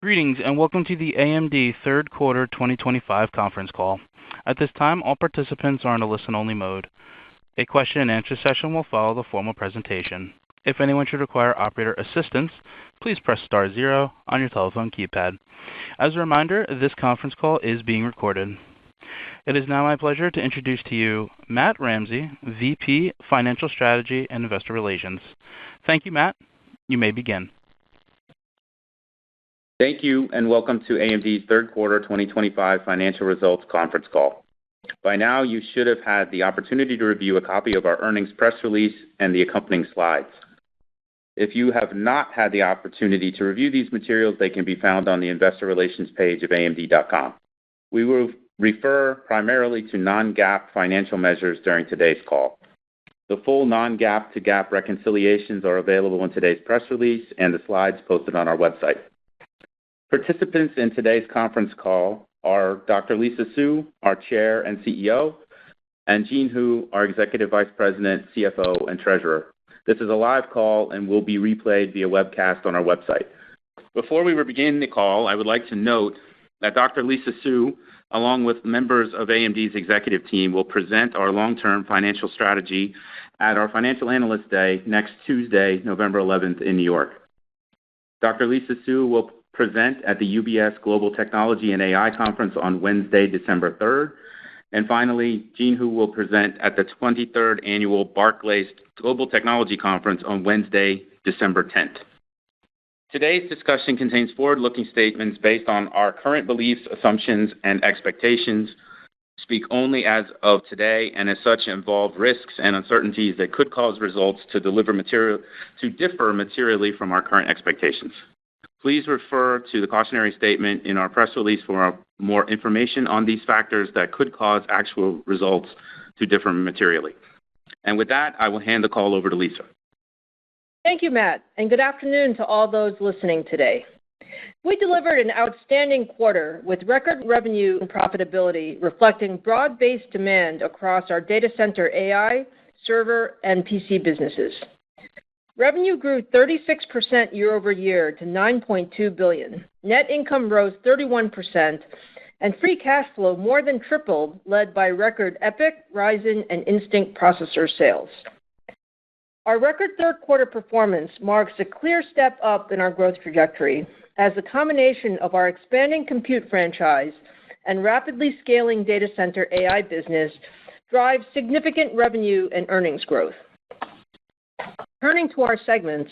Greetings and welcome to the AMD third quarter 2025 conference call. At this time, all participants are in a listen-only mode. A question-and-answer session will follow the formal presentation. If anyone should require operator assistance, please press star zero on your telephone keypad. As a reminder, this conference call is being recorded. It is now my pleasure to introduce to you Matt Ramsey, VP Financial Strategy and Investor Relations. Thank you, Matt. You may begin. Thank you and welcome to AMD's third quarter 2025 financial results conference call. By now, you should have had the opportunity to review a copy of our earnings press release and the accompanying slides. If you have not had the opportunity to review these materials, they can be found on the Investor Relations page of AMD.com. We will refer primarily to non-GAAP financial measures during today's call. The full non-GAAP to GAAP reconciliations are available in today's press release and the slides posted on our website. Participants in today's conference call are Dr. Lisa Su, our Chair and CEO, and Jean Hu, our Executive Vice President, CFO, and Treasurer. This is a live call and will be replayed via webcast on our website. Before we begin the call, I would like to note that Dr. Lisa Su, along with members of AMD's executive team, will present our long-term financial strategy at our Financial Analyst Day next Tuesday, November 11th in New York. Dr. Lisa Su will present at the UBS Global Technology and AI Conference on Wednesday, December 3rd. And finally, Jean Hu will present at the 23rd Annual Barclays Global Technology Conference on Wednesday, December 10th. Today's discussion contains forward-looking statements based on our current beliefs, assumptions, and expectations, speak only as of today, and as such involve risks and uncertainties that could cause results to differ materially from our current expectations. Please refer to the cautionary statement in our press release for more information on these factors that could cause actual results to differ materially. And with that, I will hand the call over to Lisa. Thank you, Matt, and good afternoon to all those listening today. We delivered an outstanding quarter with record revenue and profitability, reflecting broad-based demand across our data center AI, server, and PC businesses. Revenue grew 36% year-over-year to $9.2 billion. Net income rose 31%, and free cash flow more than tripled, led by record EPYC, Ryzen, and Instinct processor sales. Our record third quarter performance marks a clear step up in our growth trajectory, as the combination of our expanding compute franchise and rapidly scaling data center AI business drives significant revenue and earnings growth. Turning to our segments,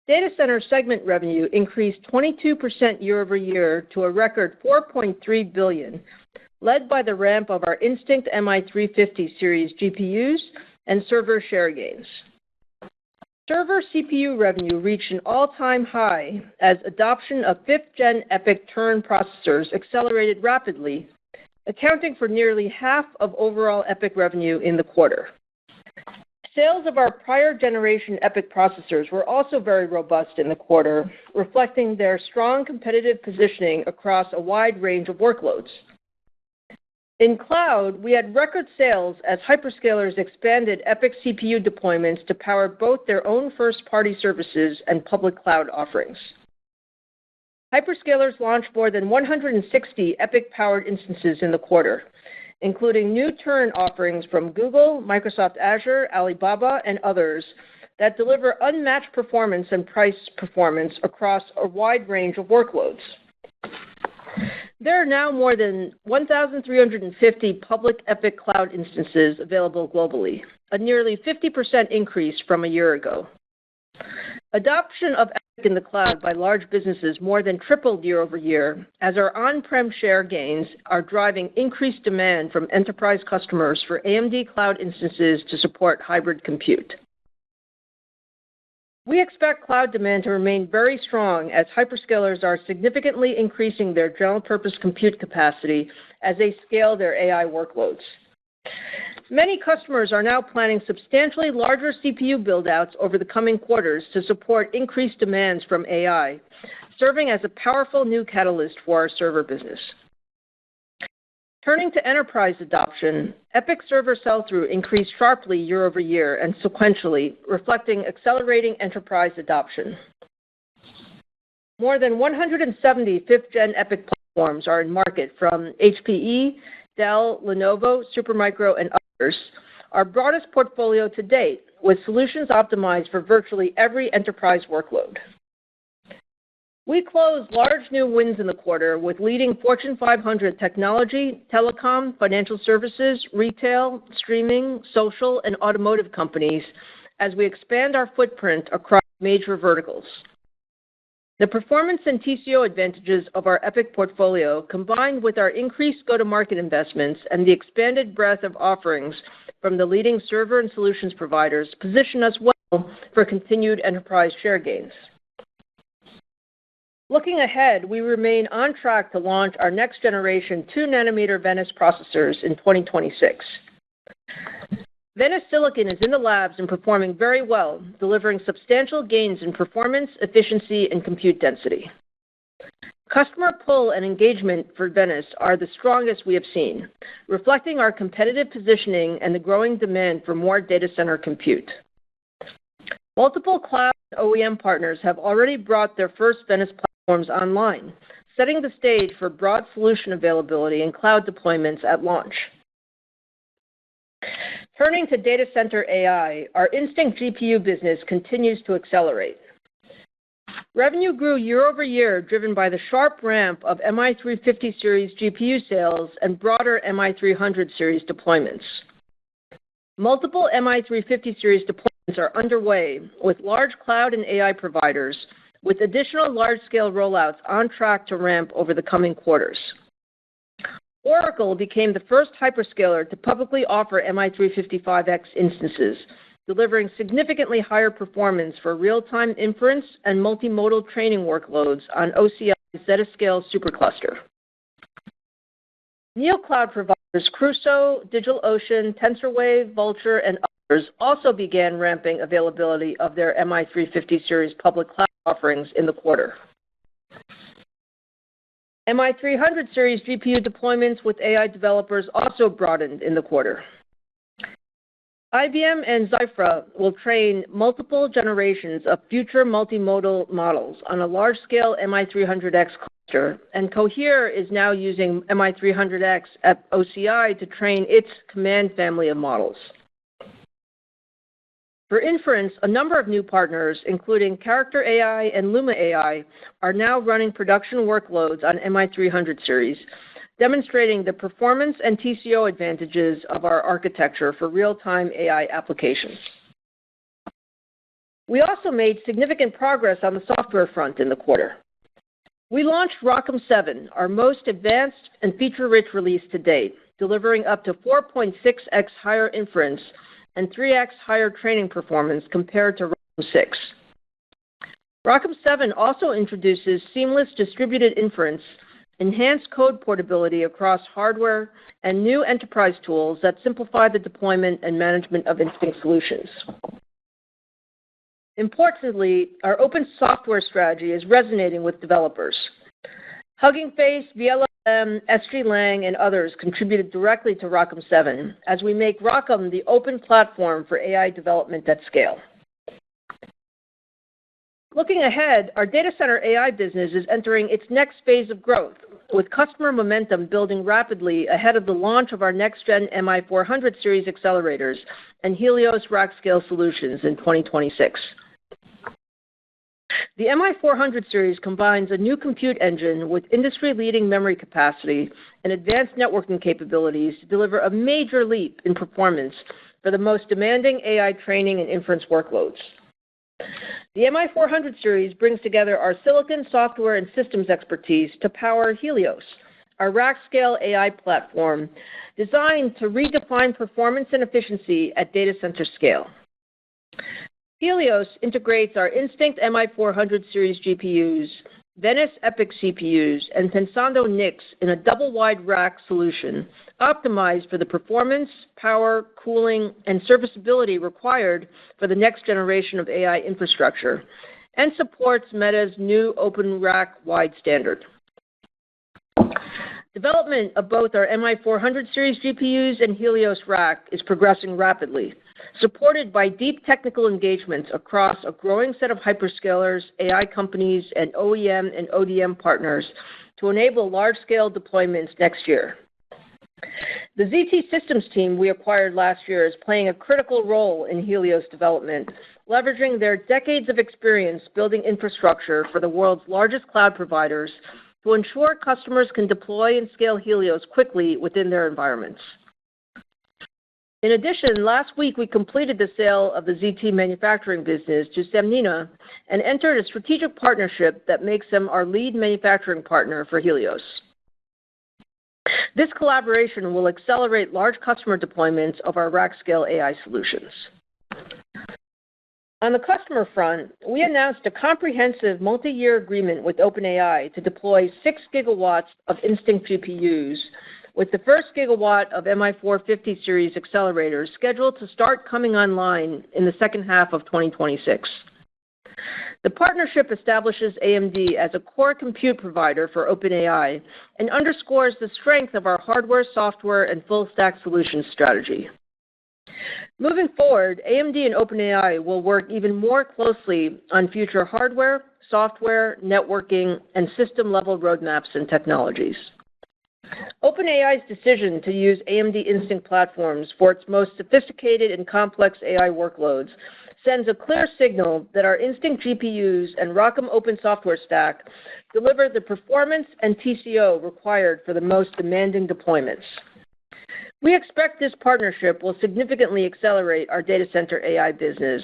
data center segment revenue increased 22% year-over-year to a record $4.3 billion, led by the ramp of our Instinct MI350 series GPUs and server share gains. Server CPU revenue reached an all-time high as adoption of 5th-gen EPYC Turin processors accelerated rapidly, accounting for nearly half of overall EPYC revenue in the quarter. Sales of our prior generation EPYC processors were also very robust in the quarter, reflecting their strong competitive positioning across a wide range of workloads. In cloud, we had record sales as hyperscalers expanded EPYC CPU deployments to power both their own first-party services and public cloud offerings. Hyperscalers launched more than 160 EPYC-powered instances in the quarter, including new Turin offerings from Google, Microsoft Azure, Alibaba, and others that deliver unmatched performance and price performance across a wide range of workloads. There are now more than 1,350 public EPYC cloud instances available globally, a nearly 50% increase from a year ago. Adoption of EPYC in the cloud by large businesses more than tripled year-over-year, as our on-prem share gains are driving increased demand from enterprise customers for AMD cloud instances to support hybrid compute. We expect cloud demand to remain very strong as hyperscalers are significantly increasing their general-purpose compute capacity as they scale their AI workloads. Many customers are now planning substantially larger CPU build-outs over the coming quarters to support increased demands from AI, serving as a powerful new catalyst for our server business. Turning to enterprise adoption, EPYC server sell-through increased sharply year-over-year and sequentially, reflecting accelerating enterprise adoption. More than 170 5th-gen EPYC platforms are in market from HPE, Dell, Lenovo, Supermicro, and others, our broadest portfolio to date, with solutions optimized for virtually every enterprise workload. We closed large new wins in the quarter with leading Fortune 500 technology, telecom, financial services, retail, streaming, social, and automotive companies as we expand our footprint across major verticals. The performance and TCO advantages of our EPYC portfolio, combined with our increased go-to-market investments and the expanded breadth of offerings from the leading server and solutions providers, position us well for continued enterprise share gains. Looking ahead, we remain on track to launch our next-generation 2-nanometer Venice processors in 2026. Venice Silicon is in the labs and performing very well, delivering substantial gains in performance, efficiency, and compute density. Customer pull and engagement for Venice are the strongest we have seen, reflecting our competitive positioning and the growing demand for more data center compute. Multiple cloud OEM partners have already brought their first Venice platforms online, setting the stage for broad solution availability and cloud deployments at launch. Turning to data center AI, our Instinct GPU business continues to accelerate. Revenue grew year over year, driven by the sharp ramp of MI350 series GPU sales and broader MI300 series deployments. Multiple MI350 series deployments are underway with large cloud and AI providers, with additional large-scale rollouts on track to ramp over the coming quarters. Oracle became the first hyperscaler to publicly offer MI355X instances, delivering significantly higher performance for real-time inference and multimodal training workloads on OCI's Zettascale supercluster. NeoCloud providers Crusoe, DigitalOcean, TensorWave, Vultr, and others also began ramping availability of their MI350 series public cloud offerings in the quarter. MI300 series GPU deployments with AI developers also broadened in the quarter. IBM and Zyphra will train multiple generations of future multimodal models on a large-scale MI300X cluster, and Cohere is now using MI300X at OCI to train its Command family of models. For inference, a number of new partners, including Character AI and Luma AI, are now running production workloads on MI300 series, demonstrating the performance and TCO advantages of our architecture for real-time AI applications. We also made significant progress on the software front in the quarter. We launched ROCm 7, our most advanced and feature-rich release to date, delivering up to 4.6x higher inference and 3x higher training performance compared to ROCm 6. ROCm 7 also introduces seamless distributed inference, enhanced code portability across hardware, and new enterprise tools that simplify the deployment and management of Instinct solutions. Importantly, our open software strategy is resonating with developers. Hugging Face, VLLM, SGLang, and others contributed directly to ROCm 7 as we make ROCm the open platform for AI development at scale. Looking ahead, our data center AI business is entering its next phase of growth, with customer momentum building rapidly ahead of the launch of our next-gen MI400 series accelerators and Helios rack-scale solutions in 2026. The MI400 series combines a new compute engine with industry-leading memory capacity and advanced networking capabilities to deliver a major leap in performance for the most demanding AI training and inference workloads. The MI400 series brings together our silicon, software, and systems expertise to power Helios, our rack-scale AI platform designed to redefine performance and efficiency at data center scale. Helios integrates our Instinct MI400 series GPUs, Venice EPYC CPUs, and Pensando NICs in a double-wide rack solution optimized for the performance, power, cooling, and serviceability required for the next generation of AI infrastructure, and supports Meta's new Open Rack Wide standard. Development of both our MI400 series GPUs and Helios rack is progressing rapidly, supported by deep technical engagements across a growing set of hyperscalers, AI companies, and OEM and ODM partners to enable large-scale deployments next year. The ZT Systems team we acquired last year is playing a critical role in Helios development, leveraging their decades of experience building infrastructure for the world's largest cloud providers to ensure customers can deploy and scale Helios quickly within their environments. In addition, last week we completed the sale of the ZT manufacturing business to Sanmina and entered a strategic partnership that makes them our lead manufacturing partner for Helios. This collaboration will accelerate large customer deployments of our rack-scale AI solutions. On the customer front, we announced a comprehensive multi-year agreement with OpenAI to deploy 6 gigawatts of Instinct GPUs, with the first gigawatt of MI450 series accelerators scheduled to start coming online in the second half of 2026. The partnership establishes AMD as a core compute provider for OpenAI and underscores the strength of our hardware, software, and full-stack solutions strategy. Moving forward, AMD and OpenAI will work even more closely on future hardware, software, networking, and system-level roadmaps and technologies. OpenAI's decision to use AMD Instinct platforms for its most sophisticated and complex AI workloads sends a clear signal that our Instinct GPUs and ROCm open software stack deliver the performance and TCO required for the most demanding deployments. We expect this partnership will significantly accelerate our data center AI business,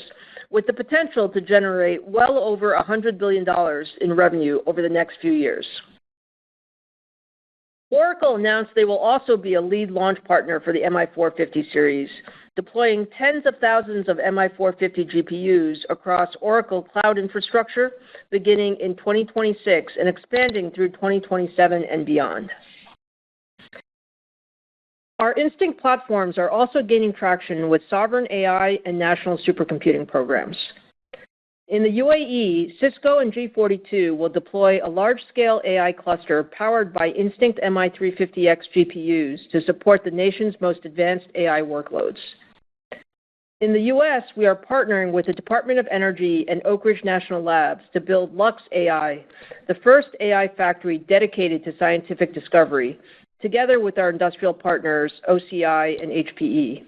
with the potential to generate well over $100 billion in revenue over the next few years. Oracle announced they will also be a lead launch partner for the MI450 series, deploying tens of thousands of MI450 GPUs across Oracle Cloud infrastructure beginning in 2026 and expanding through 2027 and beyond. Our Instinct platforms are also gaining traction with sovereign AI and national supercomputing programs. In the UAE, Cisco and G42 will deploy a large-scale AI cluster powered by Instinct MI350X GPUs to support the nation's most advanced AI workloads. In the U.S., we are partnering with the Department of Energy and Oak Ridge National Labs to build Lux AI, the first AI factory dedicated to scientific discovery, together with our industrial partners OCI and HPE.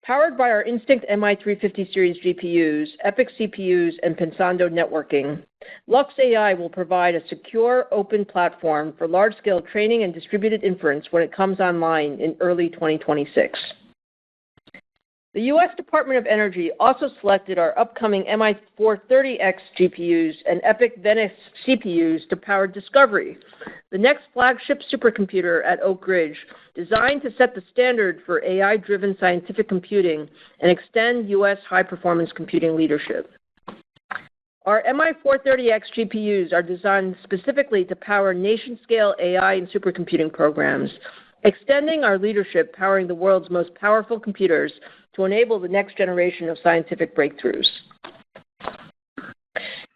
Powered by our Instinct MI350 series GPUs, EPYC CPUs, and Pensando networking, Lux AI will provide a secure, open platform for large-scale training and distributed inference when it comes online in early 2026. The U.S. Department of Energy also selected our upcoming MI430X GPUs and EPYC Venice CPUs to power Discovery, the next flagship supercomputer at Oak Ridge, designed to set the standard for AI-driven scientific computing and extend U.S. high-performance computing leadership. Our MI430X GPUs are designed specifically to power nation-scale AI and supercomputing programs, extending our leadership powering the world's most powerful computers to enable the next generation of scientific breakthroughs.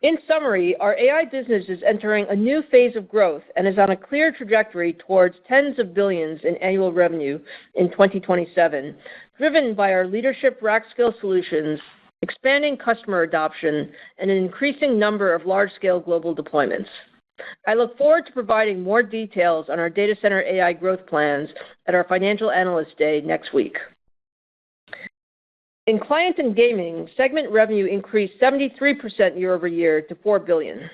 In summary, our AI business is entering a new phase of growth and is on a clear trajectory towards tens of billions in annual revenue in 2027, driven by our leadership rack-scale solutions, expanding customer adoption, and an increasing number of large-scale global deployments. I look forward to providing more details on our data center AI growth plans at our Financial Analyst Day next week. In client and gaming, segment revenue increased 73% year-over-year to $4 billion.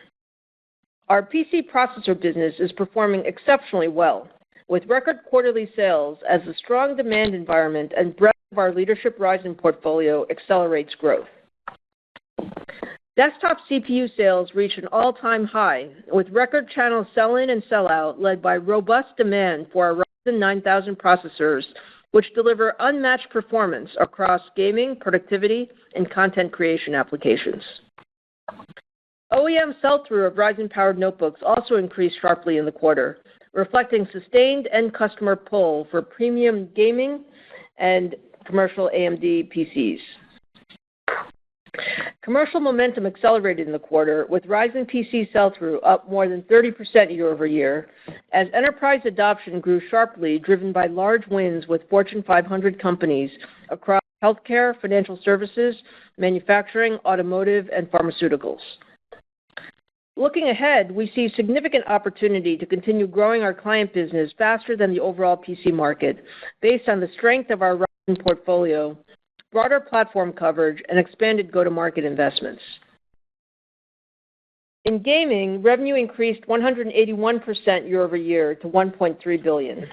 Our PC processor business is performing exceptionally well, with record quarterly sales as the strong demand environment and breadth of our leadership Ryzen portfolio accelerates growth. Desktop CPU sales reached an all-time high, with record channel sell-in and sell-out led by robust demand for our Ryzen 9000 processors, which deliver unmatched performance across gaming, productivity, and content creation applications. OEM sell-through of Ryzen-powered notebooks also increased sharply in the quarter, reflecting sustained end customer pull for premium gaming and commercial AMD PCs. Commercial momentum accelerated in the quarter, with Ryzen PC sell-through up more than 30% year-over-year, as enterprise adoption grew sharply, driven by large wins with Fortune 500 companies across healthcare, financial services, manufacturing, automotive, and pharmaceuticals. Looking ahead, we see significant opportunity to continue growing our client business faster than the overall PC market based on the strength of our Ryzen portfolio, broader platform coverage, and expanded go-to-market investments. In gaming, revenue increased 181% year-over-year to $1.3 billion.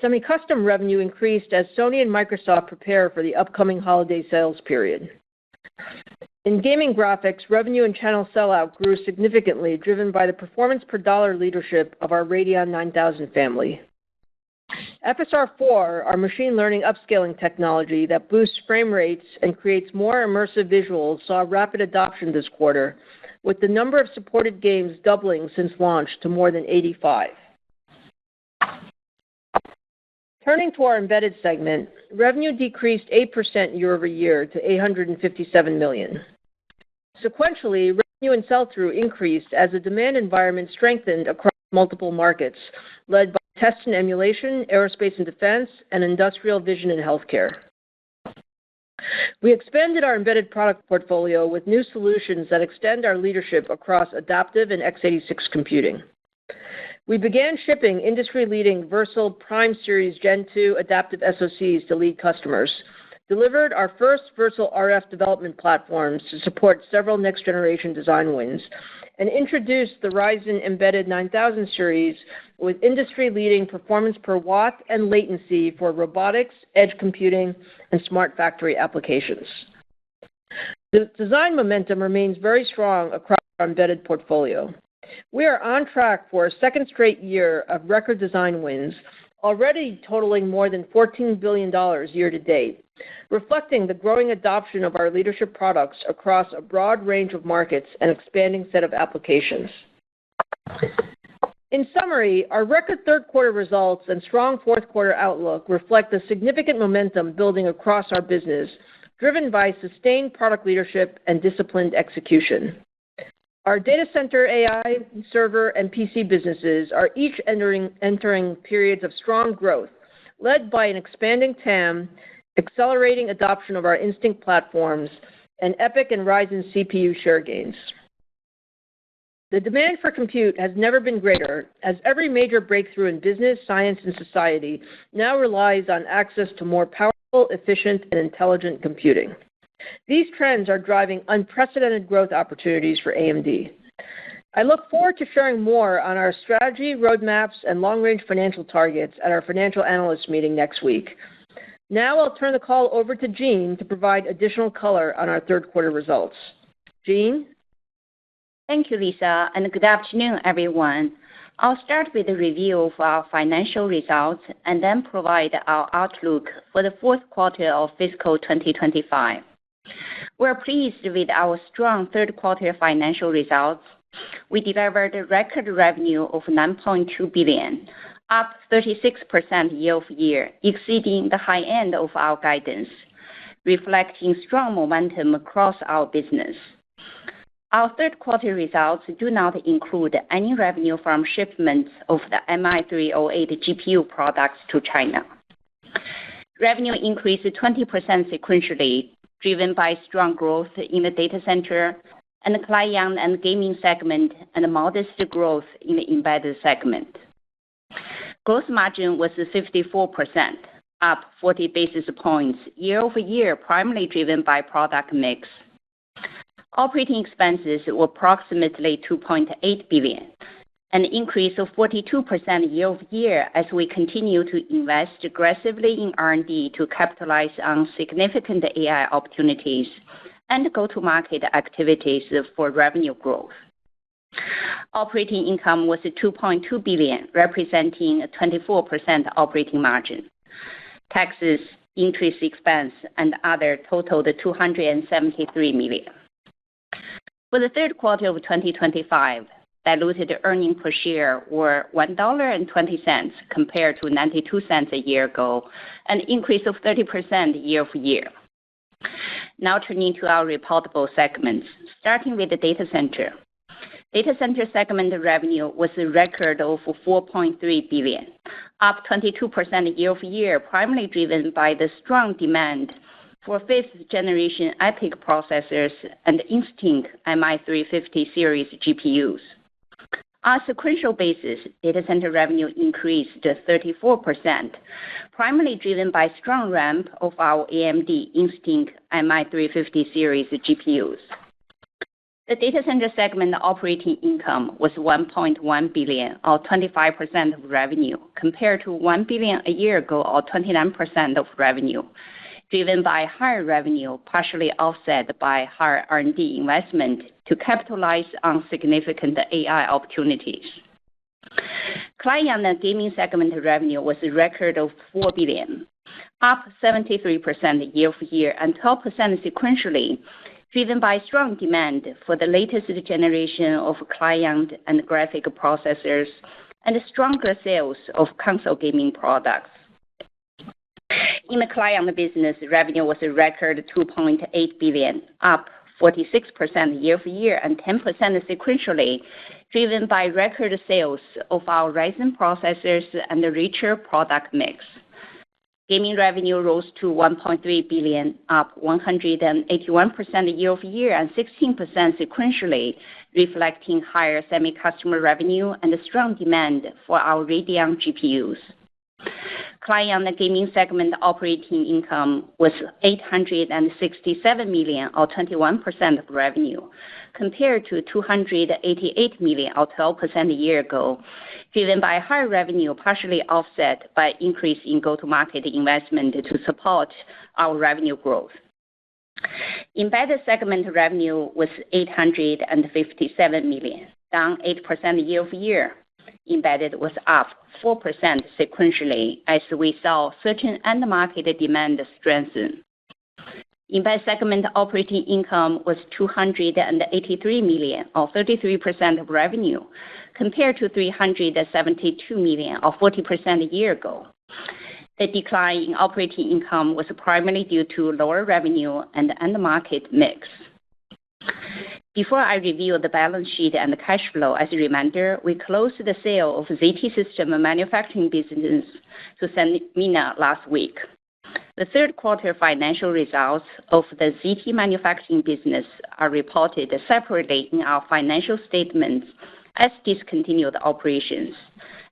Semi-custom revenue increased as Sony and Microsoft prepare for the upcoming holiday sales period. In gaming graphics, revenue and channel sellout grew significantly, driven by the performance per dollar leadership of our Radeon 9000 family. FSR4, our machine learning upscaling technology that boosts frame rates and creates more immersive visuals, saw rapid adoption this quarter, with the number of supported games doubling since launch to more than 85. Turning to our embedded segment, revenue decreased 8% year-over-year to $857 million. Sequentially, revenue and sell-through increased as the demand environment strengthened across multiple markets, led by test and emulation, aerospace and defense, and industrial vision and healthcare. We expanded our embedded product portfolio with new solutions that extend our leadership across adaptive and x86 computing. We began shipping industry-leading Versal Prime Series Gen 2 adaptive SoCs to lead customers, delivered our first Versal RF development platforms to support several next-generation design wins, and introduced the Ryzen Embedded 9000 series with industry-leading performance per watt and latency for robotics, edge computing, and smart factory applications. The design momentum remains very strong across our embedded portfolio. We are on track for a second straight year of record design wins, already totaling more than $14 billion year to date, reflecting the growing adoption of our leadership products across a broad range of markets and expanding set of applications. In summary, our record third quarter results and strong fourth quarter outlook reflect the significant momentum building across our business, driven by sustained product leadership and disciplined execution. Our data center, AI, server, and PC businesses are each entering periods of strong growth, led by an expanding TAM, accelerating adoption of our Instinct platforms, and EPYC and Ryzen CPU share gains. The demand for compute has never been greater, as every major breakthrough in business, science, and society now relies on access to more powerful, efficient, and intelligent computing. These trends are driving unprecedented growth opportunities for AMD. I look forward to sharing more on our strategy, roadmaps, and long-range financial targets at our financial analyst meeting next week. Now I'll turn the call over to Jean to provide additional color on our third quarter results. Jean? Thank you, Lisa, and good afternoon, everyone. I'll start with a review of our financial results and then provide our outlook for the fourth quarter of fiscal 2025. We're pleased with our strong third quarter financial results. We delivered a record revenue of $9.2 billion, up 36% year-over-year, exceeding the high end of our guidance, reflecting strong momentum across our business. Our third quarter results do not include any revenue from shipments of the MI308 GPU products to China. Revenue increased 20% sequentially, driven by strong growth in the data center and the client and gaming segment, and modest growth in the embedded segment. Gross margin was 54%, up 40 basis points year-over-year, primarily driven by product mix. Operating expenses were approximately $2.8 billion, an increase of 42% year-over-year as we continue to invest aggressively in R&D to capitalize on significant AI opportunities and go-to-market activities for revenue growth. Operating income was $2.2 billion, representing a 24% operating margin. Taxes, interest expense, and other totaled $273 million. For the third quarter of 2025, diluted earnings per share were $1.20 compared to 92 cents a year ago, an increase of 30% year-over-year. Now turning to our reportable segments, starting with the data center. Data center segment revenue was a record of $4.3 billion, up 22% year-over-year, primarily driven by the strong demand for fifth-generation EPYC processors and Instinct MI350 series GPUs. On a sequential basis, data center revenue increased 34%, primarily driven by strong ramp of our AMD Instinct MI350 series GPUs. The data center segment operating income was $1.1 billion, or 25% of revenue, compared to $1 billion a year ago, or 29% of revenue, driven by higher revenue, partially offset by higher R&D investment to capitalize on significant AI opportunities. Client and gaming segment revenue was a record of $4 billion, up 73% year-over-year and 12% sequentially, driven by strong demand for the latest generation of client and graphic processors and stronger sales of console gaming products. In the client business, revenue was a record $2.8 billion, up 46% year-over-year and 10% sequentially, driven by record sales of our Ryzen processors and a richer product mix. Gaming revenue rose to $1.3 billion, up 181% year-over-year and 16% sequentially, reflecting higher semi-customer revenue and strong demand for our Radeon GPUs. Client and gaming segment operating income was $867 million, or 21% of revenue, compared to $288 million, or 12% a year ago, driven by higher revenue, partially offset by increase in go-to-market investment to support our revenue growth. Embedded segment revenue was $857 million, down 8% year-over-year. Embedded was up 4% sequentially as we saw certain end market demand strengthen. Embedded segment operating income was $283 million, or 33% of revenue, compared to $372 million, or 40% a year ago. The decline in operating income was primarily due to lower revenue and end market mix. Before I review the balance sheet and the cash flow, as a reminder, we closed the sale of ZT System manufacturing business to Sanmina last week. The third quarter financial results of the ZT manufacturing business are reported separately in our financial statements as discontinued operations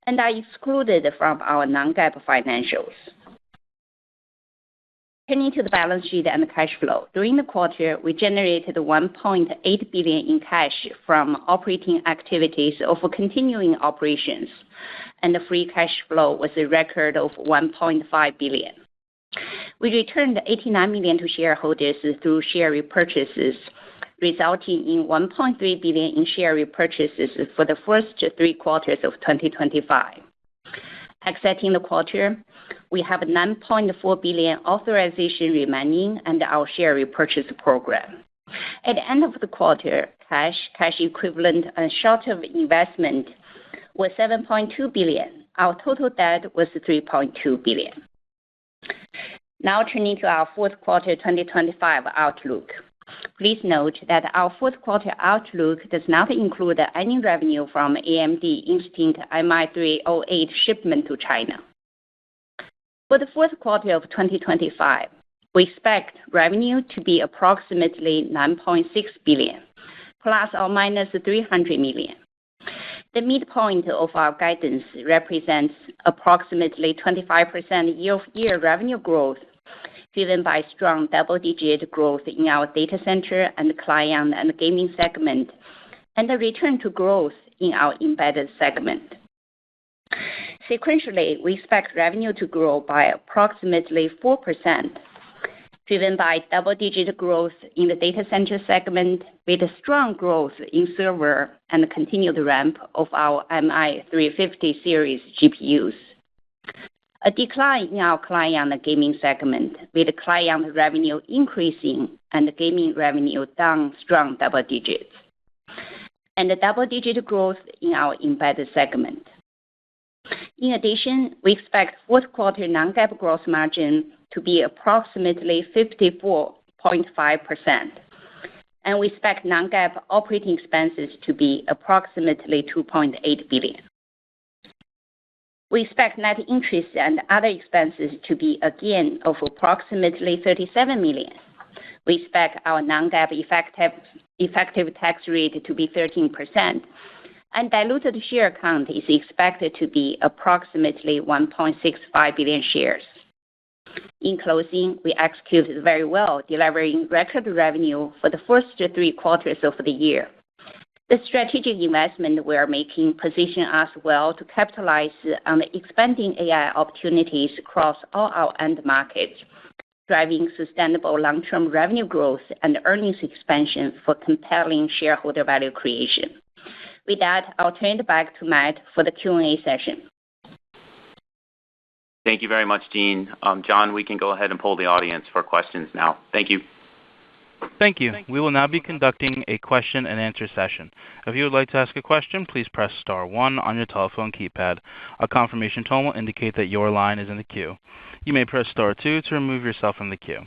and are excluded from our non-GAAP financials. Turning to the balance sheet and the cash flow. During the quarter, we generated $1.8 billion in cash from operating activities of continuing operations, and the free cash flow was a record of $1.5 billion. We returned $89 million to shareholders through share repurchases, resulting in $1.3 billion in share repurchases for the first 3 quarters of 2025. Exiting the quarter, we have $9.4 billion authorization remaining under our share repurchase program. At the end of the quarter, cash equivalent, and short-term investment was $7.2 billion. Our total debt was $3.2 billion. Now turning to our fourth quarter 2025 outlook. Please note that our fourth quarter outlook does not include any revenue from AMD Instinct MI308 shipment to China. For the fourth quarter of 2025, we expect revenue to be approximately $9.6 billion, ±$300 million. The midpoint of our guidance represents approximately 25% year-over-year revenue growth, driven by strong double-digit growth in our data center and client and gaming segment, and a return to growth in our embedded segment. Sequentially, we expect revenue to grow by approximately 4%, driven by double-digit growth in the data center segment with a strong growth in server and continued ramp of our MI350 series GPUs. A decline in our client and gaming segment, with client revenue increasing and gaming revenue down strong double digits, and a double-digit growth in our embedded segment. In addition, we expect fourth quarter non-GAAP gross margin to be approximately 54.5%, and we expect non-GAAP operating expenses to be approximately $2.8 billion. We expect net interest and other expenses to be a gain of approximately $37 million. We expect our non-GAAP effective tax rate to be 13%, and diluted share count is expected to be approximately 1.65 billion shares. In closing, we executed very well, delivering record revenue for the first 3 quarters of the year. The strategic investment we are making position us well to capitalize on the expanding AI opportunities across all our end markets, driving sustainable long-term revenue growth and earnings expansion for compelling shareholder value creation. With that, I'll turn it back to Matt for the Q&A session. Thank you very much, Jean. John, we can go ahead and poll the audience for questions now. Thank you. Thank you. We will now be conducting a question-and-answer session. If you would like to ask a question, please press star 1 on your telephone keypad. A confirmation tone will indicate that your line is in the queue. You may press star 2 to remove yourself from the queue.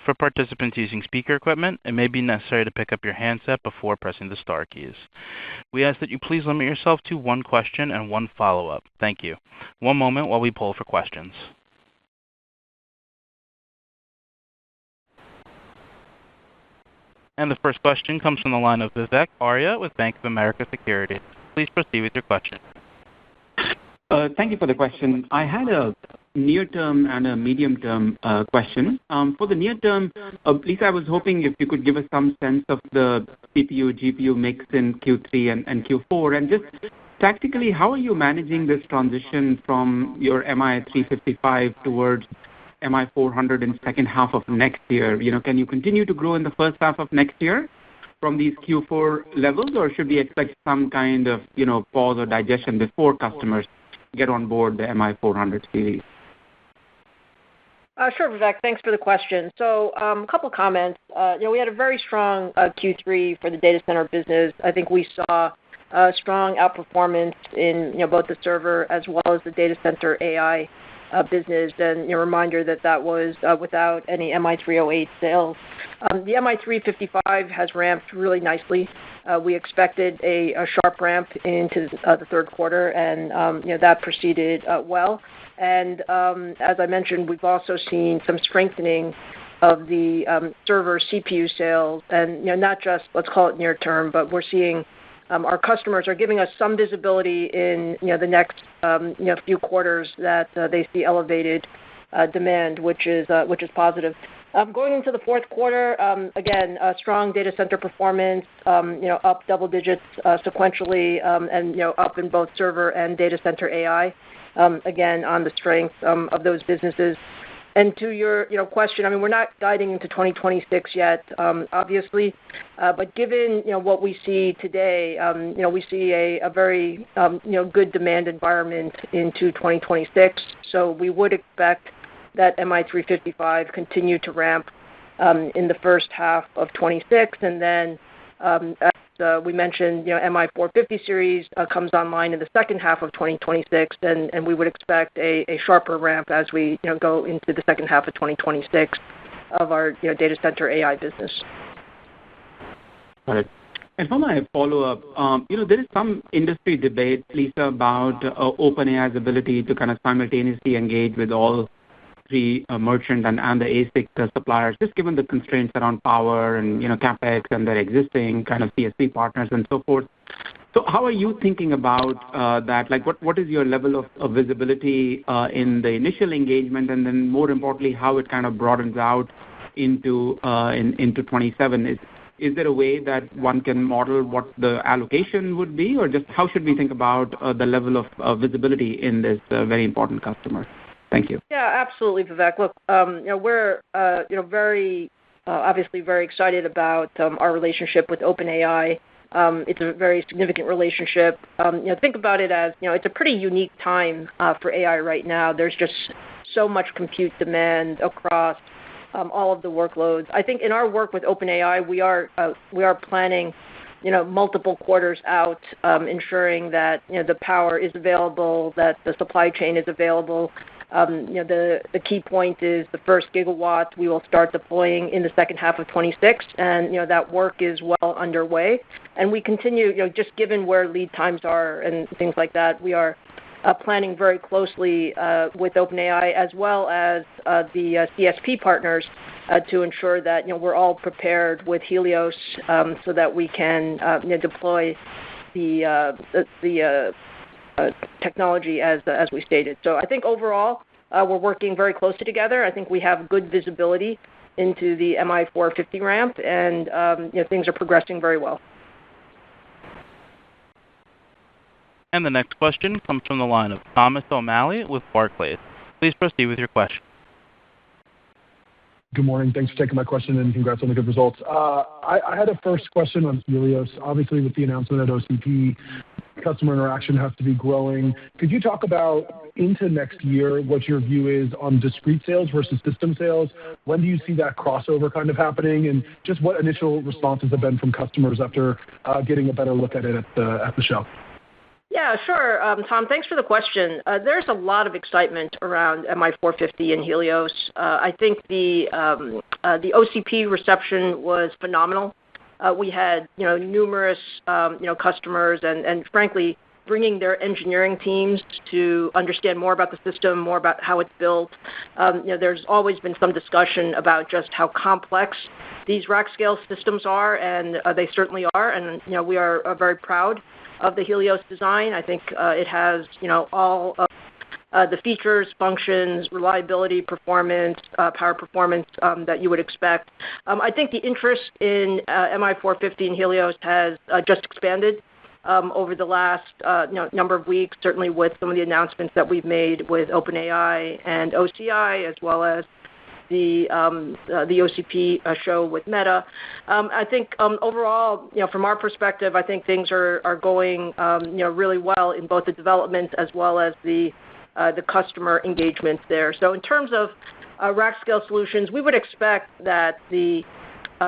For participants using speaker equipment, it may be necessary to pick up your handset before pressing the star keys. We ask that you please limit yourself to 1 question and 1 follow-up. Thank you. One moment while we poll for questions. And the first question comes from the line of Vivek Arya with Bank of America Securities. Please proceed with your question. Thank you for the question. I had a near-term and a medium-term question. For the near term, Lisa, I was hoping if you could give us some sense of the CPU, GPU mix in Q3 and Q4. And just tactically, how are you managing this transition from your MI355 towards MI400 in second half of next year? Can you continue to grow in the first half of next year from these Q4 levels, or should we expect some kind of pause or digestion before customers get on board the MI400 series? Sure, Vivek. Thanks for the question. So a couple comments. We had a very strong Q3 for the data center business. I think we saw strong outperformance in both the server as well as the data center AI business, and a reminder that was without any MI308 sales. The MI355 has ramped really nicely. We expected a sharp ramp into the third quarter, and that proceeded well. And as I mentioned, we've also seen some strengthening of the server CPU sales, and not just, let's call it near term, but we're seeing our customers are giving us some visibility in the next few quarters that they see elevated demand, which is positive. Going into the fourth quarter, again, strong data center performance, up double digits sequentially, and up in both server and data center AI, again on the strength of those businesses. And to your question, I mean, we're not guiding into 2026 yet, obviously, but given what we see today, we see a very good demand environment into 2026. So we would expect that MI355 continue to ramp in the first half of 26, and then as we mentioned, MI450 series comes online in the second half of 2026, and we would expect a sharper ramp as we go into the second half of 2026 of our data center AI business. Got it. And for my follow-up, there is some industry debate, Lisa, about OpenAI's ability to kind of simultaneously engage with all the merchant and the ASIC suppliers, just given the constraints around power and capex and their existing kind of CSP partners and so forth. So how are you thinking about that? Like, what is your level of visibility in the initial engagement, and then more importantly, how it kind of broadens out into 27? Is there a way that one can model what the allocation would be, or just how should we think about the level of visibility in this very important customer? Thank you. Yeah, absolutely, Vivek. Look, we're very obviously very excited about our relationship with OpenAI. It's a very significant relationship. Think about it as it's a pretty unique time for AI right now. There's just so much compute demand across all of the workloads. I think in our work with OpenAI, we are planning multiple quarters out, ensuring that the power is available, that the supply chain is available. The key point is the first gigawatt we will start deploying in the second half of 26, and that work is well underway. And we continue, just given where lead times are and things like that, we are planning very closely with OpenAI as well as the CSP partners to ensure that we're all prepared with Helios so that we can deploy the technology as we stated. So I think overall we're working very closely together. I think we have good visibility into the MI450 ramp, and things are progressing very well. And the next question comes from the line of Thomas O'Malley with Barclays. Please proceed with your question. Good morning. Thanks for taking my question, and congrats on the good results. I had a first question on Helios. Obviously, with the announcement at OCP, customer interaction has to be growing. Could you talk about into next year what your view is on discrete sales versus system sales? When do you see that crossover kind of happening, and just what initial responses have been from customers after getting a better look at it at the show? Yeah, sure, Tom. Thanks for the question. There's a lot of excitement around MI450 and Helios. I think the OCP reception was phenomenal. We had numerous customers and frankly bringing their engineering teams to understand more about the system, more about how it's built. There's always been some discussion about just how complex these rack scale systems are, and they certainly are. And we are very proud of the Helios design. I think it has all of the features, functions, reliability, performance, power performance that you would expect. I think the interest in MI450 and Helios has just expanded over the last number of weeks, certainly with some of the announcements that we've made with OpenAI and OCI, as well as the OCP show with Meta. I think overall, from our perspective, I think things are going really well in both the development as well as the customer engagement there. So in terms of rack scale solutions, we would expect that the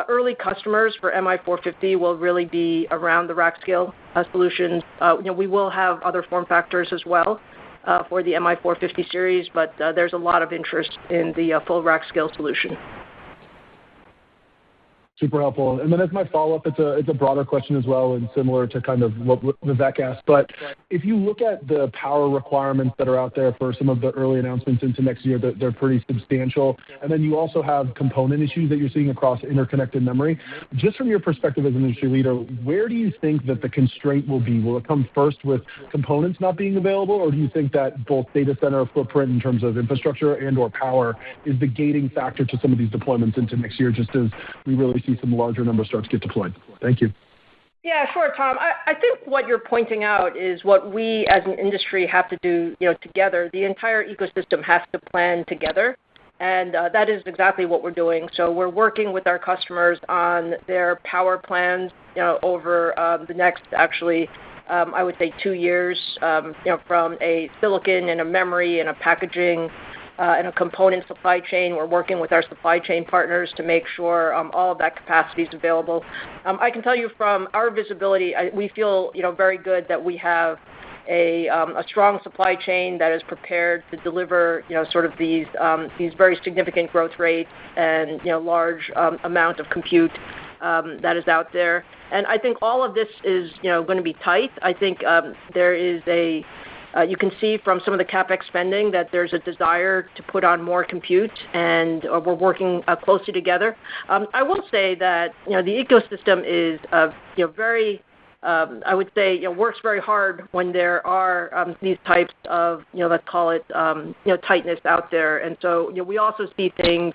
early customers for MI450 will really be around the rack scale solutions. We will have other form factors as well for the MI450 series, but there's a lot of interest in the full rack scale solution. Super helpful. And then as my follow-up, it's a broader question as well, and similar to kind of what Vivek asked. But if you look at the power requirements that are out there for some of the early announcements into next year, they're pretty substantial. And then you also have component issues that you're seeing across interconnected memory. Just from your perspective as an industry leader, where do you think that the constraint will be? Will it come first with components not being available, or do you think that both data center footprint in terms of infrastructure and or power is the gating factor to some of these deployments into next year, just as we really see some larger numbers start to get deployed? Thank you. Yeah, sure, Tom. I think what you're pointing out is what we as an industry have to do, together. The entire ecosystem has to plan together, and that is exactly what we're doing. So we're working with our customers on their power plans, over the next, actually, I would say 2 years, from a silicon and a memory and a packaging and a component supply chain. We're working with our supply chain partners to make sure all of that capacity is available. I can tell you from our visibility, we feel very good that we have a strong supply chain that is prepared to deliver sort of these very significant growth rates and large amount of compute that is out there. And I think all of this is going to be tight. I think there is you can see from some of the CapEx spending that there's a desire to put on more compute, and we're working closely together. I will say that the ecosystem is very, I would say, works very hard when there are these types of, let's call it, tightness out there. And so we also see things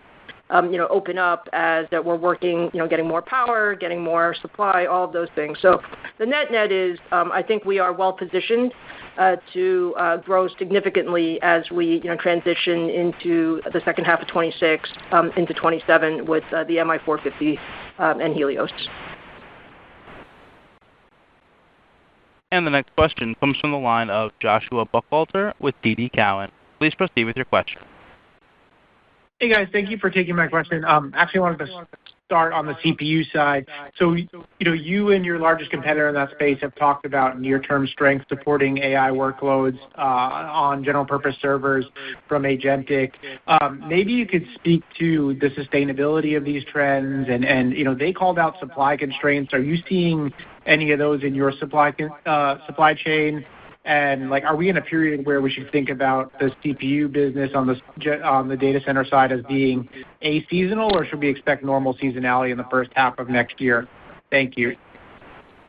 open up as that we're working, getting more power, getting more supply, all of those things. So the net is, I think we are well positioned to grow significantly as we transition into the second half of 26 into 27 with the MI450 and Helios. And the next question comes from the line of Joshua Buchalter with TD Cowen. Please proceed with your question. Hey guys, thank you for taking my question. Actually, wanted to start on the CPU side. So, you and your largest competitor in that space have talked about near-term strength supporting AI workloads on general-purpose servers from agentic. Maybe you could speak to the sustainability of these trends, and they called out supply constraints. Are you seeing any of those in your supply chain? And are we in a period where we should think about the CPU business on the data center side as being aseasonal, or should we expect normal seasonality in the first half of next year? Thank you.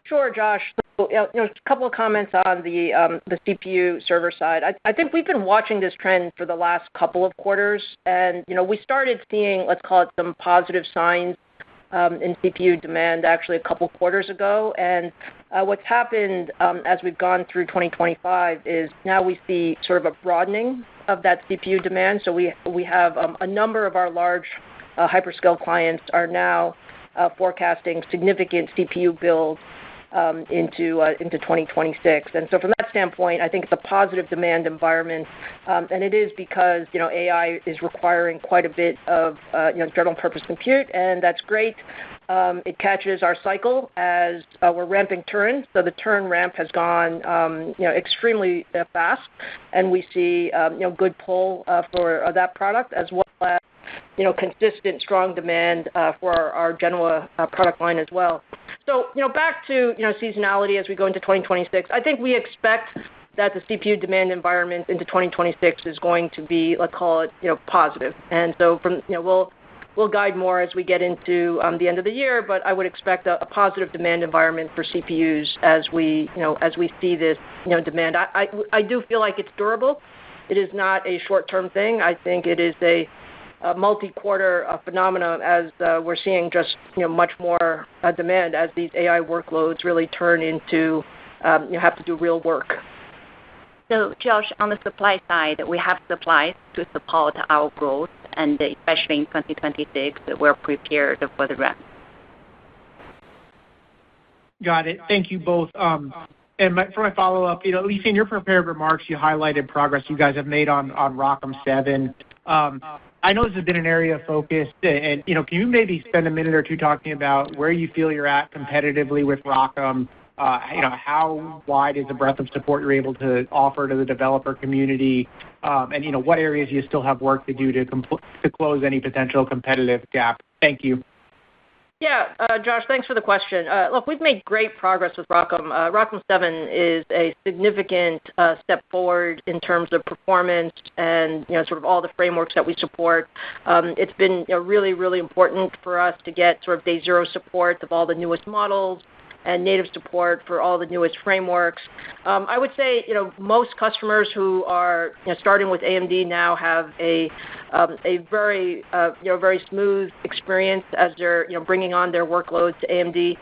Sure, Josh. So, a couple of comments on the CPU server side. I think we've been watching this trend for the last couple of quarters, and we started seeing, let's call it, some positive signs in CPU demand actually a couple quarters ago. And what's happened as we've gone through 2025 is now we see sort of a broadening of that CPU demand. So we have a number of our large hyperscale clients are now forecasting significant CPU builds into 2026. And so from that standpoint, I think it's a positive demand environment, and it is because AI is requiring quite a bit of general purpose compute, and that's great. It catches our cycle as we're ramping Turin, so the Turin ramp has gone extremely fast, and we see good pull for that product as well as consistent strong demand for our Genoa product line as well. So, back to, seasonality as we go into 2026, I think we expect that the CPU demand environment into 2026 is going to be, let's call it, positive. And so we'll guide more as we get into the end of the year, but I would expect a positive demand environment for CPUs as we see this, demand. I do feel like it's durable. It is not a short-term thing. I think it is a multi-quarter phenomenon as we're seeing just much more demand as these AI workloads really turn into have to do real work. So, Josh, on the supply side, we have supplies to support our growth, and especially in 2026, we're prepared for the ramp. Got it. Thank you both. And for my follow-up, Lisa, in your prepared remarks, you highlighted progress you guys have made on ROCm 7. I know this has been an area of focus, and can you maybe spend a minute or two talking about where you feel you're at competitively with ROCm? How wide is the breadth of support you're able to offer to the developer community, and what areas you still have work to do to close any potential competitive gap? Thank you. Yeah, Josh, thanks for the question. Look, we've made great progress with ROCm. ROCm 7 is a significant step forward in terms of performance and sort of all the frameworks that we support. It's been really, really important for us to get sort of day zero support of all the newest models and native support for all the newest frameworks. I would say most customers who are starting with AMD now have a very very smooth experience as they're bringing on their workloads to AMD.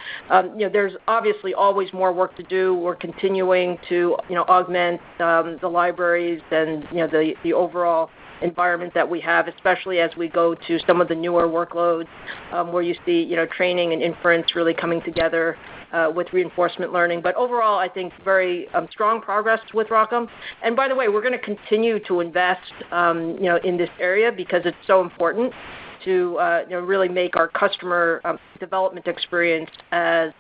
There's obviously always more work to do. We're continuing to augment the libraries and the overall environment that we have, especially as we go to some of the newer workloads where you see training and inference really coming together with reinforcement learning. But overall, I think very strong progress with ROCm. And by the way, we're going to continue to invest in this area because it's so important to really make our customer development experience as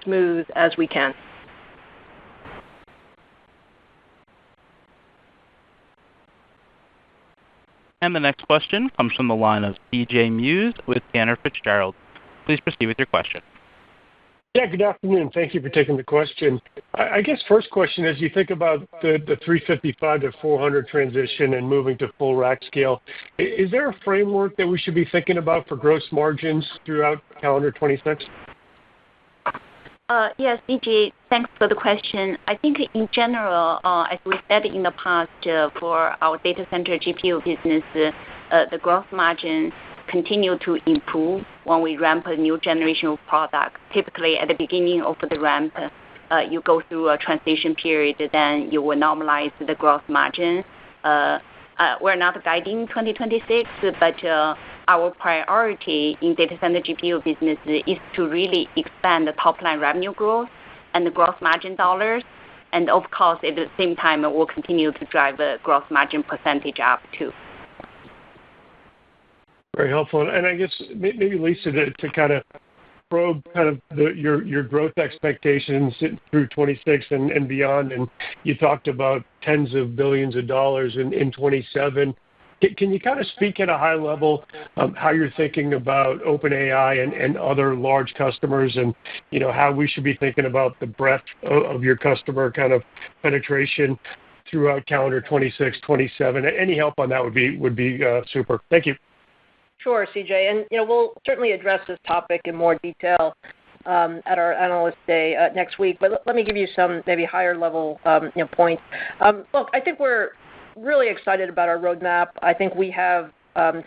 smooth as we can. And the next question comes from the line of C.J. Muse with Cantor Fitzgerald. Please proceed with your question. Yeah, good afternoon. Thank you for taking the question. I guess first question, as you think about the 355 to 400 transition and moving to full rack scale, is there a framework that we should be thinking about for gross margins throughout calendar 26? Yes, CJ, thanks for the question. I think in general, as we said in the past, for our data center GPU business, the gross margin continue to improve when we ramp a new generation of product. Typically, at the beginning of the ramp, you go through a transition period, then you will normalize the gross margin. We're not guiding 2026, but our priority in data center GPU business is to really expand the top-line revenue growth and the gross margin dollars. And of course, at the same time, we'll continue to drive the gross margin percentage up too. Very helpful. And I guess maybe, Lisa, to kind of probe kind of your growth expectations through 26 and beyond, and you talked about tens of billions of dollars in 27. Can you kind of speak at a high level how you're thinking about OpenAI and other large customers, and how we should be thinking about the breadth of your customer kind of penetration throughout calendar 26, 27? Any help on that would be super. Thank you. Sure, CJ. And we'll certainly address this topic in more detail at our Analyst Day next week. But let me give you some maybe higher level points. Look, I think we're really excited about our roadmap. I think we have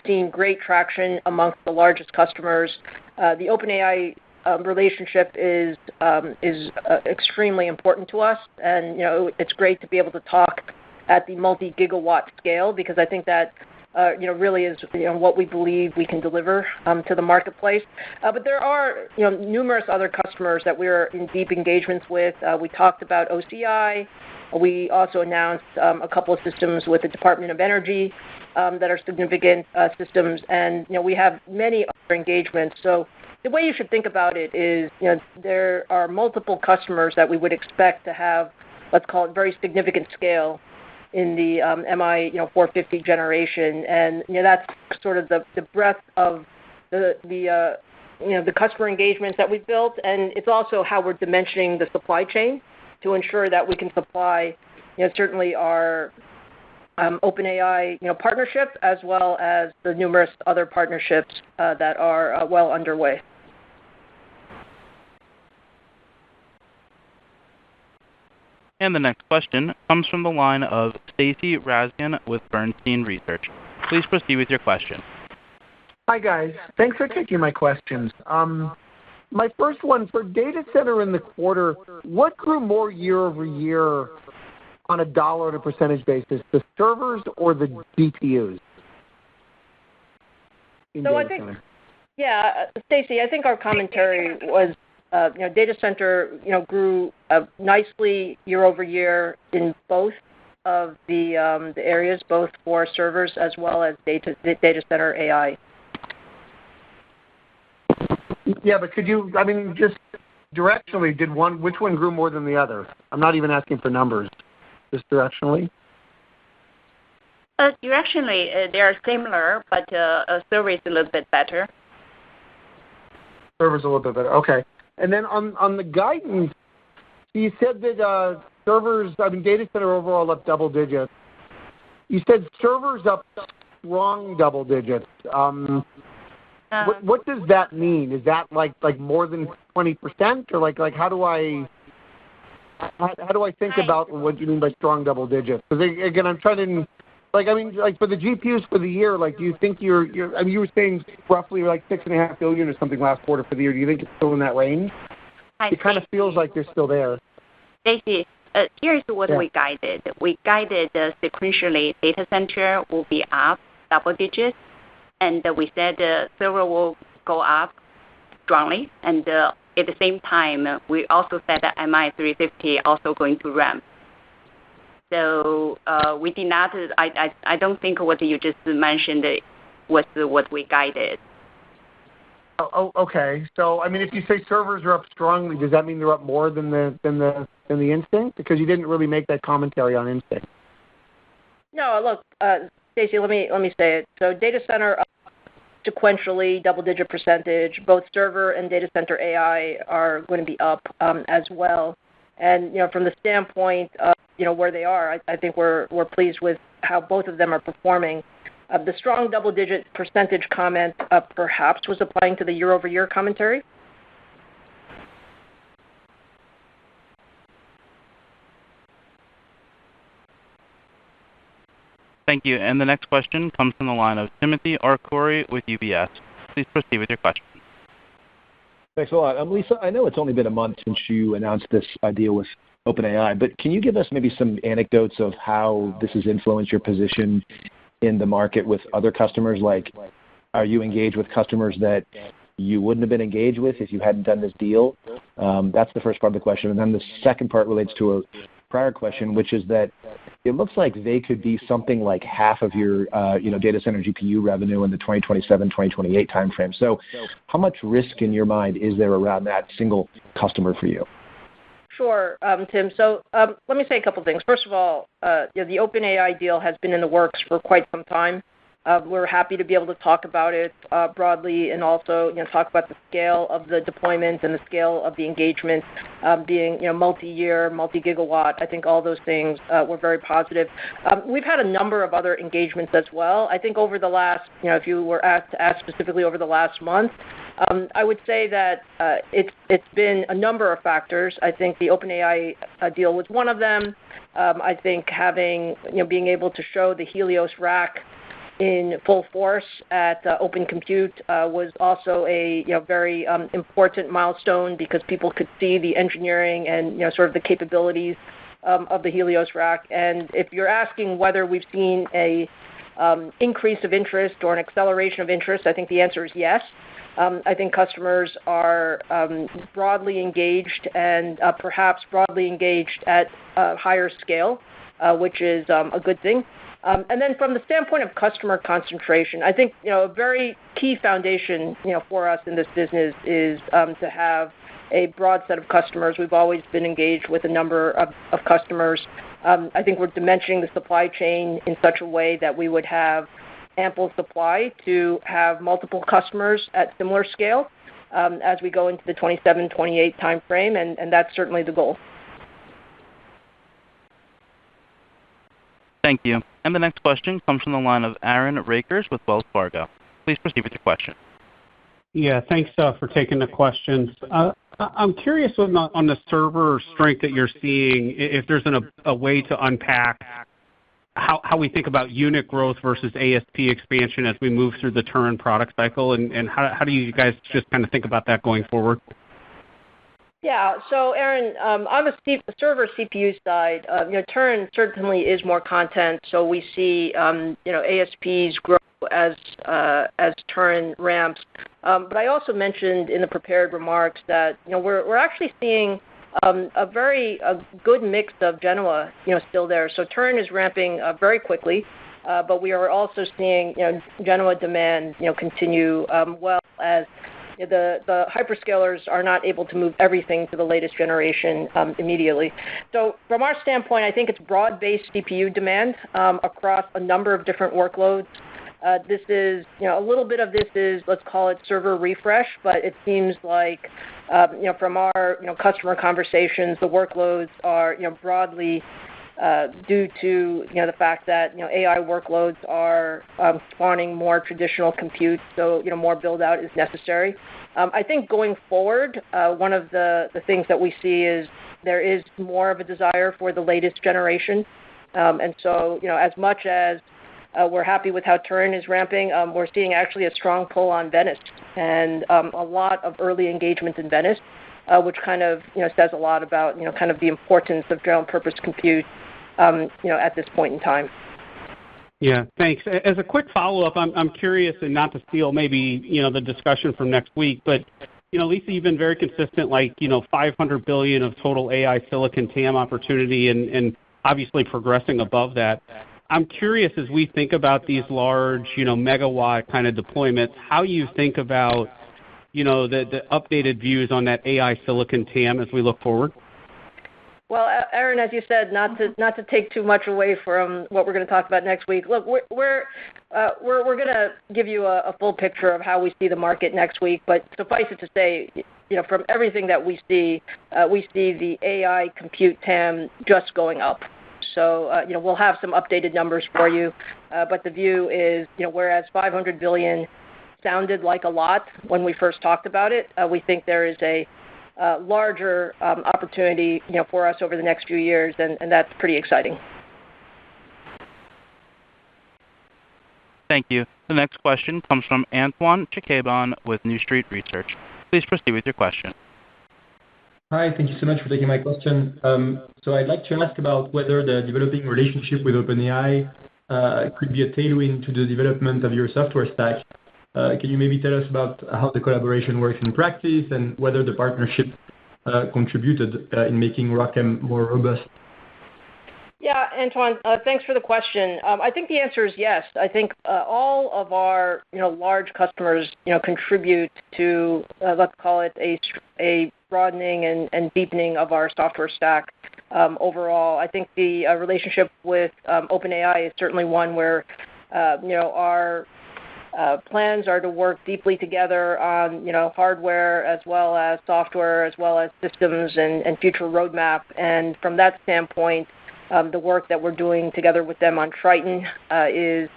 seen great traction amongst the largest customers. The OpenAI relationship is extremely important to us, and it's great to be able to talk at the multi-gigawatt scale, because I think that really is what we believe we can deliver to the marketplace. But there are numerous other customers that we're in deep engagements with. We talked about OCI. We also announced a couple of systems with the Department of Energy that are significant systems, and we have many other engagements. So the way you should think about it is there are multiple customers that we would expect to have, let's call it, very significant scale in the MI 450 generation, and that's sort of the breadth of the customer engagements that we've built, and it's also how we're dimensioning the supply chain to ensure that we can supply certainly our OpenAI partnership, as well as the numerous other partnerships that are well underway. And the next question comes from the line of Stacy Rasgon with Bernstein Research. Please proceed with your question. Hi, guys. Thanks for taking my questions. My first one, for data center in the quarter, what grew more year over year on a dollar and a percentage basis, the servers or the GPUs? So I think, Stacy, I think our commentary was, data center, grew nicely year over year in both of the areas, both for servers as well as data center AI. Yeah, but could you, just directionally, which one grew more than the other? I'm not even asking for numbers, just directionally. Directionally, they are similar, but server is a little bit better. Server's a little bit better. Okay. And then on the guidance, you said that servers, data center overall up double digits. You said servers up strong double digits. What does that mean? Is that like more than 20%, or like how do I think about what you mean by strong double digits? Because again, I'm trying to for the GPUs for the year, do you think you were saying roughly like $6.5 billion or something last quarter for the year. Do you think it's still in that range? It kind of feels like you're still there. Stacy, here's what we guided. We guided sequentially data center will be up double digits, and we said server will go up strongly, and at the same time, we also said that MI 350 also going to ramp. So we did not. I don't think what you just mentioned was what we guided. Oh, okay. So if you say servers are up strongly, does that mean they're up more than the Instinct? Because you didn't really make that commentary on Instinct. No, look, Stacy, let me say it. So data center up sequentially double-digit percentage. Both server and data center AI are going to be up as well. And from the standpoint of where they are, I think we're pleased with how both of them are performing. The strong double-digit percentage comment perhaps was applying to the year-over-year commentary. Thank you. And the next question comes from the line of Timothy Arcuri with UBS. Please proceed with your question. Thanks a lot. Lisa, I know it's only been a month since you announced this deal with OpenAI, but can you give us maybe some anecdotes of how this has influenced your position in the market with other customers? Like, are you engaged with customers that you wouldn't have been engaged with if you hadn't done this deal? That's the first part of the question. And then the second part relates to a prior question, which is that it looks like they could be something like half of your data center GPU revenue in the 2027, 2028 timeframe. So how much risk in your mind is there around that single customer for you? Sure, Tim. So let me say a couple things. First of all, the OpenAI deal has been in the works for quite some time. We're happy to be able to talk about it broadly and also talk about the scale of the deployment and the scale of the engagement being multi-year, multi-gigawatt. I think all those things were very positive. We've had a number of other engagements as well. I think over the last, if you were asked to ask specifically over the last month, I would say that it's been a number of factors. I think the OpenAI deal was one of them. I think being able to show the Helios rack in full force at Open Compute was also a very important milestone because people could see the engineering and sort of the capabilities of the Helios rack. And if you're asking whether we've seen a increase of interest or an acceleration of interest, I think the answer is yes. I think customers are broadly engaged and perhaps broadly engaged at a higher scale, which is a good thing. And then from the standpoint of customer concentration, I think a very key foundation for us in this business is to have a broad set of customers. We've always been engaged with a number of customers. I think we're dimensioning the supply chain in such a way that we would have ample supply to have multiple customers at similar scale as we go into the 27-28 timeframe, and that's certainly the goal. Thank you. And the next question comes from the line of Aaron Rakers with Wells Fargo. Please proceed with your question. Yeah, thanks for taking the questions. I'm curious on the server strength that you're seeing, if there's a way to unpack how we think about unit growth versus ASP expansion as we move through the Turin product cycle, and how do you guys just kind of think about that going forward? Yeah. So, Aaron, on the server CPU side, Turin certainly is more content, so we see ASPs grow as Turin ramps. But I also mentioned in the prepared remarks that we're actually seeing a good mix of Genoa still there. So Turin is ramping very quickly, but we are also seeing Genoa demand continue well as the hyperscalers are not able to move everything to the latest generation immediately. So from our standpoint, I think it's broad-based CPU demand across a number of different workloads. This is, a little bit of this is, let's call it server refresh, but it seems like, from our, customer conversations, the workloads are, broadly due to, the fact that, AI workloads are spawning more traditional compute, so, more build-out is necessary. I think going forward, one of the things that we see is there is more of a desire for the latest generation. And so, as much as we're happy with how Turin is ramping, we're seeing actually a strong pull on Venice and a lot of early engagement in Venice, which kind of, says a lot about, kind of the importance of general purpose compute, at this point in time. Yeah, thanks. As a quick follow-up, I'm curious, and not to steal maybe, the discussion from next week, but, Lisa, you've been very consistent, like, $500 billion of total AI silicon TAM opportunity and obviously progressing above that. I'm curious, as we think about these large, megawatt kind of deployments, how you think about, the updated views on that AI silicon TAM as we look forward? Well, Aaron, as you said, not to take too much away from what we're going to talk about next week. Look, we're going to give you a full picture of how we see the market next week. But suffice it to say, from everything that we see the AI compute TAM just going up. So, we'll have some updated numbers for you. But the view is, whereas $500 billion sounded like a lot when we first talked about it, we think there is a larger opportunity, for us over the next few years, and that's pretty exciting. Thank you. The next question comes from Antoine Chkaiban with New Street Research. Please proceed with your question. Hi, thank you so much for taking my question. So I'd like to ask about whether the developing relationship with OpenAI could be a tailwind to the development of your software stack. Can you maybe tell us about how the collaboration works in practice and whether the partnership contributed in making ROCm more robust? Yeah, Antoine, thanks for the question. I think the answer is yes. I think all of our large customers contribute to let's call it a broadening and deepening of our software stack overall. I think the relationship with OpenAI is certainly one where our plans are to work deeply together on hardware as well as software as well as systems and future roadmap. And from that standpoint, the work that we're doing together with them on Triton is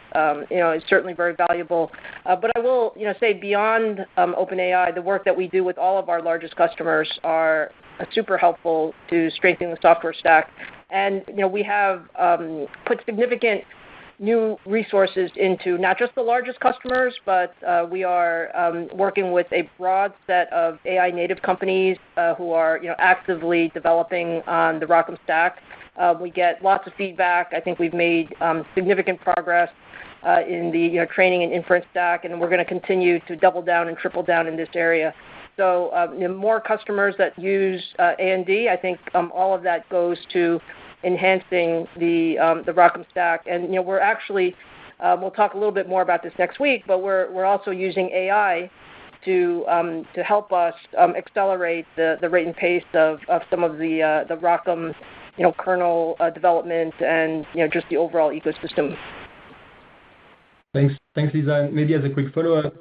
certainly very valuable. But I will say beyond OpenAI, the work that we do with all of our largest customers are super helpful to strengthening the software stack. And we have put significant new resources into not just the largest customers, but we are working with a broad set of AI native companies who are actively developing on the ROCm stack. We get lots of feedback. I think we've made significant progress in the training and inference stack, and we're going to continue to double down and triple down in this area. So more customers that use AMD, I think all of that goes to enhancing the ROCm stack. And we're actually we'll talk a little bit more about this next week, but we're also using AI to help us accelerate the rate and pace of some of the ROCm kernel development and just the overall ecosystem. Thanks, Lisa. Maybe as a quick follow-up,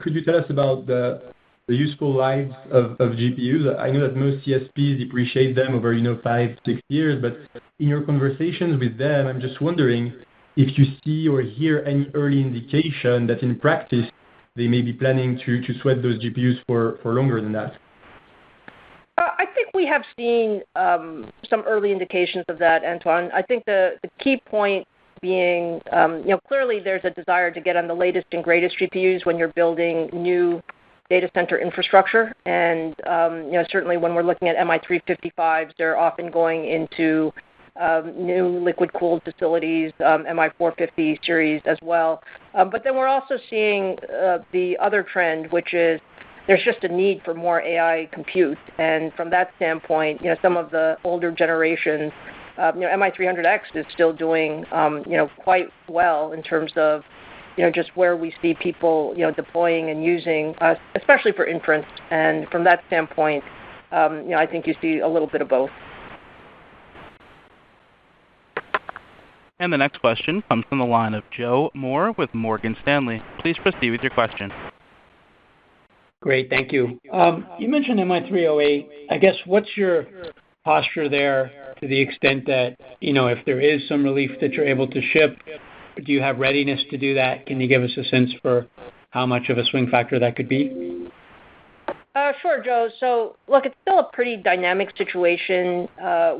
could you tell us about the useful lives of GPUs? I know that most CSPs depreciate them over 5-6 years, but in your conversations with them, I'm just wondering if you see or hear any early indication that in practice they may be planning to sweat those GPUs for longer than that. I think we have seen some early indications of that, Antoine. I think the key point being, clearly there's a desire to get on the latest and greatest GPUs when you're building new data center infrastructure. And, certainly when we're looking at MI355s, they're often going into new liquid-cooled facilities, MI450 series as well. But then we're also seeing the other trend, which is there's just a need for more AI compute. And from that standpoint, some of the older generations, MI300X is still doing, quite well in terms of, just where we see people, deploying and using, especially for inference. And from that standpoint, I think you see a little bit of both. And the next question comes from the line of Joe Moore with Morgan Stanley. Please proceed with your question. Great, thank you. You mentioned MI308. I guess what's your posture there to the extent that, if there is some relief that you're able to ship, do you have readiness to do that? Can you give us a sense for how much of a swing factor that could be? Sure, Joe. So, look, it's still a pretty dynamic situation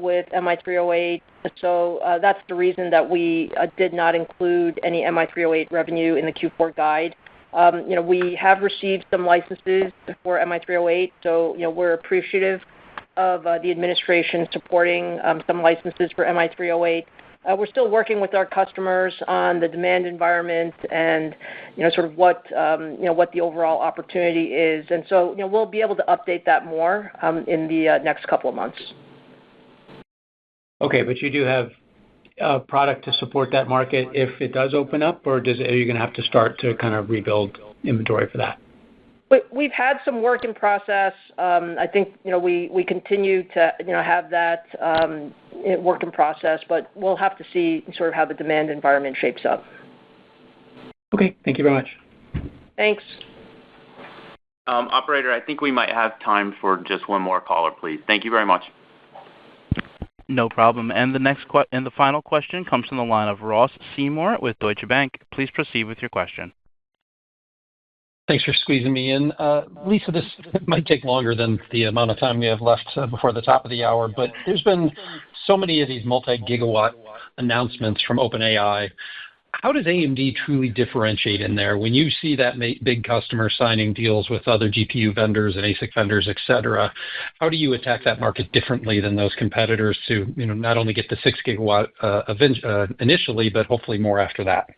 with MI308. So that's the reason that we did not include any MI308 revenue in the Q4 guide. We have received some licenses for MI308, so we're appreciative of the administration supporting some licenses for MI308. We're still working with our customers on the demand environment and sort of what the overall opportunity is, and so we'll be able to update that more in the next couple of months. Okay, but you do have a product to support that market if it does open up, or are you going to have to start to kind of rebuild inventory for that? We've had some work in process. I think we continue to have that work in process, but we'll have to see sort of how the demand environment shapes up. Okay, thank you very much. Thanks. Operator, I think we might have time for just one more caller, please. Thank you very much. No problem. And the final question comes from the line of Ross Seymore with Deutsche Bank. Please proceed with your question. Thanks for squeezing me in. Lisa, this might take longer than the amount of time we have left before the top of the hour, but there's been so many of these multi-gigawatt announcements from OpenAI. How does AMD truly differentiate in there? When you see that big customer signing deals with other GPU vendors and ASIC vendors, et cetera, how do you attack that market differently than those competitors to not only get the 6 gigawatt initially, but hopefully more after that?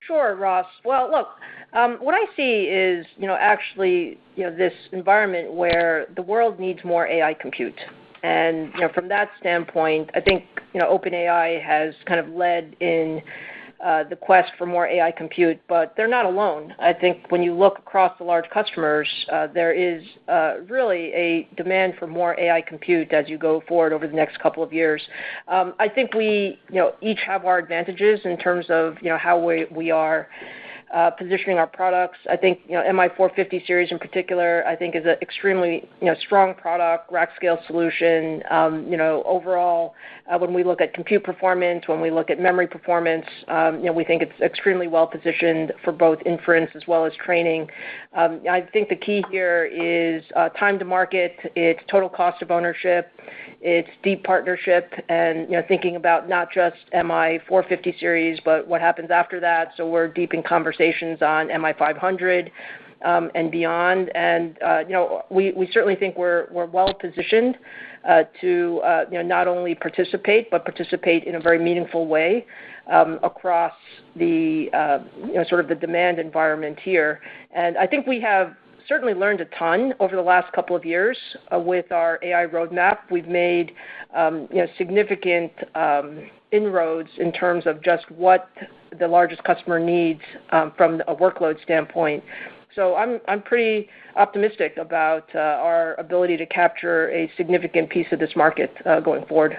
Sure, Ross. Well, look, what I see is, actually, this environment where the world needs more AI compute. And from that standpoint, I think OpenAI has kind of led in the quest for more AI compute, but they're not alone. I think when you look across the large customers, there is really a demand for more AI compute as you go forward over the next couple of years. I think we each have our advantages in terms of how we are positioning our products. I think MI450 series in particular, I think is an extremely strong product, rack scale solution. Overall, when we look at compute performance, when we look at memory performance, we think it's extremely well positioned for both inference as well as training. I think the key here is time to market, it's total cost of ownership, it's deep partnership, and thinking about not just MI450 series, but what happens after that. So we're deep in conversations on MI500 and beyond. And we certainly think we're well positioned to not only participate, but participate in a very meaningful way across the sort of the demand environment here. And I think we have certainly learned a ton over the last couple of years with our AI roadmap. We've made significant inroads in terms of just what the largest customer needs from a workload standpoint. So I'm pretty optimistic about our ability to capture a significant piece of this market going forward.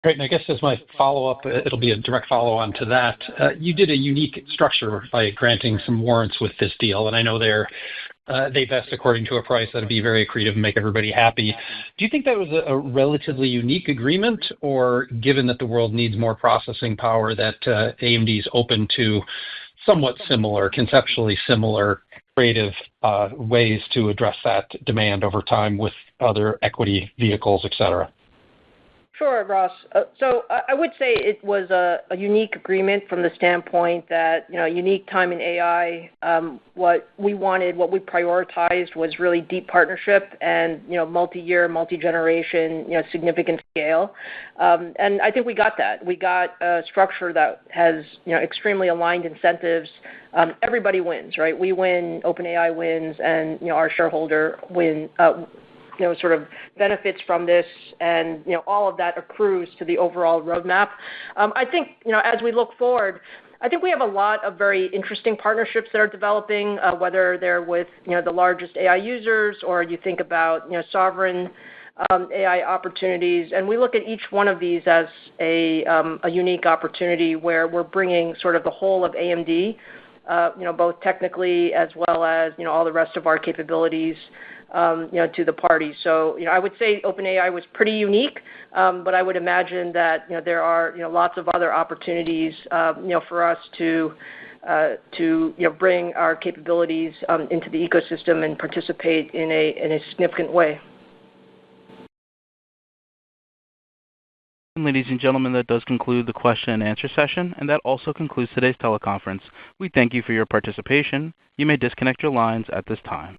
Great. And I guess as my follow-up, it'll be a direct follow-on to that. You did a unique structure by granting some warrants with this deal, and I know they vest according to a price that'd be very accretive and make everybody happy. Do you think that was a relatively unique agreement, or given that the world needs more processing power, that AMD is open to somewhat similar, conceptually similar, creative ways to address that demand over time with other equity vehicles, et cetera? Sure, Ross. So I would say it was a unique agreement from the standpoint that, unique time in AI, what we wanted, what we prioritized was really deep partnership and, multi-year, multi-generation, significant scale. And I think we got that. We got a structure that has, extremely aligned incentives. Everybody wins, right? We win, OpenAI wins, and, our shareholder sort of benefits from this, and all of that accrues to the overall roadmap. I think as we look forward, I think we have a lot of very interesting partnerships that are developing, whether they're with the largest AI users, or you think about sovereign AI opportunities, and we look at each one of these as a unique opportunity where we're bringing sort of the whole of AMD, both technically as well as all the rest of our capabilities, to the party. So, I would say OpenAI was pretty unique, but I would imagine that there are lots of other opportunities for us to bring our capabilities into the ecosystem and participate in a significant way. Ladies and gentlemen, that does conclude the question and answer session, and that also concludes today's teleconference. We thank you for your participation. You may disconnect your lines at this time.